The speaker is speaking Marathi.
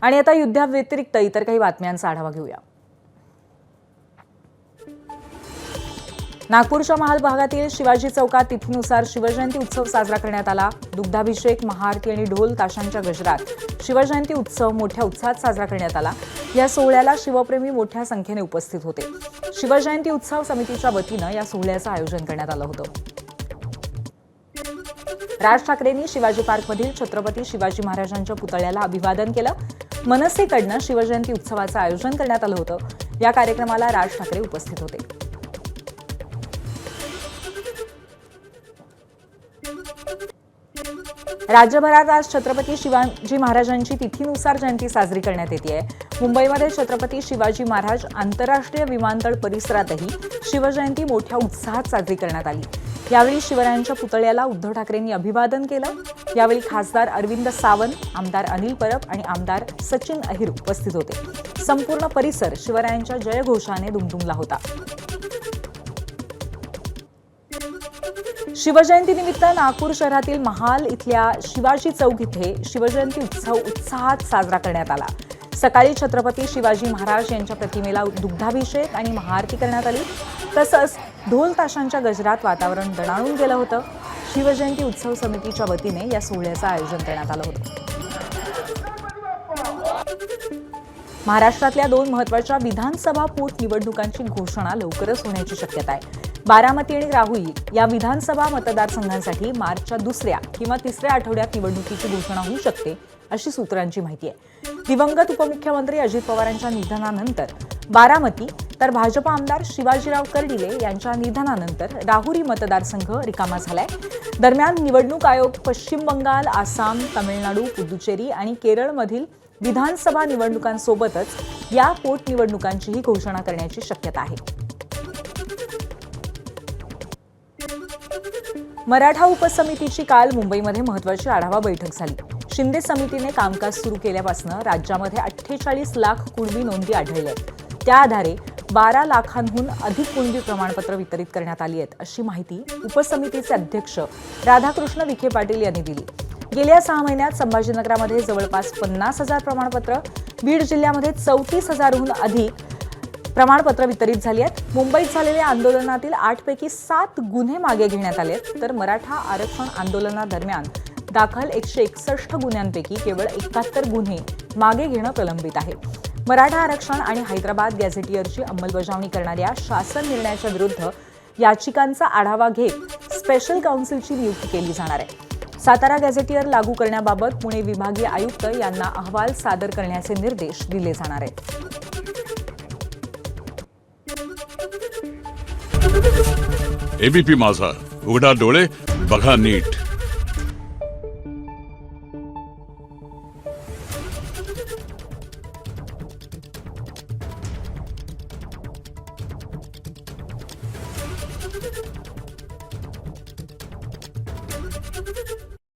आणि आता युद्धाव्यतिरिक्त इतर काही बातम्यांचा आढावा घेऊया। नागपूरच्या महाल भागातील शिवाजी चौकात तिथीनुसार शिवजयंती उत्सव साजरा करण्यात आला। दुग्धाभिषेक, महाआरती आणि ढोल ताशांच्या गजरात शिवजयंती उत्सव मोठ्या उत्साहात साजरा करण्यात आला। या सोहळ्याला शिवप्रेमी मोठ्या संख्येने उपस्थित होते। शिवजयंती उत्सव समितीच्या वतीने या सोहळ्याचं आयोजन करण्यात आलं होतं। राज ठाकरेंनी शिवाजी पार्कमधील छत्रपती शिवाजी महाराजांच्या पुतळ्याला अभिवादन केलं। मनसेकडून शिवजयंती उत्सवाचं आयोजन करण्यात आलं होतं। या कार्यक्रमाला राज ठाकरे उपस्थित होते। राज्यभरात आज छत्रपती शिवाजी महाराजांची तिथीनुसार जयंती साजरी करण्यात येते। मुंबईमध्ये छत्रपती शिवाजी महाराज आंतरराष्ट्रीय विमानतळ परिसरातही शिवजयंती मोठ्या उत्साहात साजरी करण्यात आली। यावेळी शिवरायांच्या पुतळ्याला उद्धव ठाकरेंनी अभिवादन केलं। यावेळी खासदार अरविंद सावंत, आमदार अनिल परब आणि आमदार सचिन अहिर उपस्थित होते। संपूर्ण परिसर शिवरायांच्या जयघोषाने दुमदुमला होता। शिवजयंतीनिमित्त नागपूर शहरातील महाल इथल्या शिवाजी चौक इथे शिवजयंती उत्सव उत्साहात साजरा करण्यात आला। सकाळी छत्रपती शिवाजी महाराज यांच्या प्रतिमेला दुग्धाभिषेक आणि महाआरती करण्यात आली। तसंच ढोल ताशांच्या गजरात वातावरण दणाणून गेलं होतं। शिवजयंती उत्सव समितीच्या वतीने या सोहळ्याचं आयोजन करण्यात आलं होतं। महाराष्ट्रातल्या 2 महत्त्वाच्या विधानसभा पोटनिवडणुकांची घोषणा लवकरच होण्याची शक्यता आहे। बारामती आणि राहुरी या विधानसभा मतदारसंघांसाठी मार्चच्या 2ऱ्या किंवा 3ऱ्या आठवड्यात निवडणुकीची घोषणा होऊ शकते, अशी सूत्रांची माहिती आहे। दिवंगत उपमुख्यमंत्री अजित पवारांच्या निधनानंतर बारामती तर भाजप आमदार शिवाजीराव कर्डिले यांच्या निधनानंतर राहुरी मतदारसंघ रिकामा झालाय। दरम्यान निवडणूक आयोग पश्चिम बंगाल, आसाम, तामिळनाडू, पुदुचेरी आणि केरळमधील विधानसभा निवडणुकांसोबतच या पोटनिवडणुकांचीही घोषणा करण्याची शक्यता आहे। मराठा उपसमितीची काल मुंबईमध्ये महत्त्वाची आढावा बैठक झाली। शिंदे समितीने कामकाज सुरू केल्यापासून राज्यामध्ये 48 लाख कुणबी नोंदी आढळल्या आहेत। त्या आधारे 12 लाखांहून अधिक कुणबी प्रमाणपत्र वितरित करण्यात आली आहेत, अशी माहिती उपसमितीचे अध्यक्ष राधाकृष्ण विखे पाटील यांनी दिली। गेल्या 6 महिन्यात संभाजीनगरामध्ये जवळपास 50,000 प्रमाणपत्र, बीड जिल्ह्यामध्ये 34,000हून अधिक प्रमाणपत्र वितरित झाली आहेत। मुंबईत झालेल्या आंदोलनातील 8 पैकी 7 गुन्हे मागे घेण्यात आले, तर मराठा आरक्षण आंदोलनादरम्यान दाखल 161 गुन्ह्यांपैकी केवळ 71 गुन्हे मागे घेणं प्रलंबित आहे। मराठा आरक्षण आणि हैदराबाद गॅझेटियरची अंमलबजावणी करणाऱ्या शासन निर्णयाच्या विरुद्ध याचिकांचा आढावा घेत स्पेशल काउन्सिलची नियुक्ती केली जाणार आहे। सातारा गॅझेटियर लागू करण्याबाबत पुणे विभागीय आयुक्त यांना अहवाल सादर करण्याचे निर्देश दिले जाणार आहेत। एबीपी माझा, उघडा डोळे बघा नीट।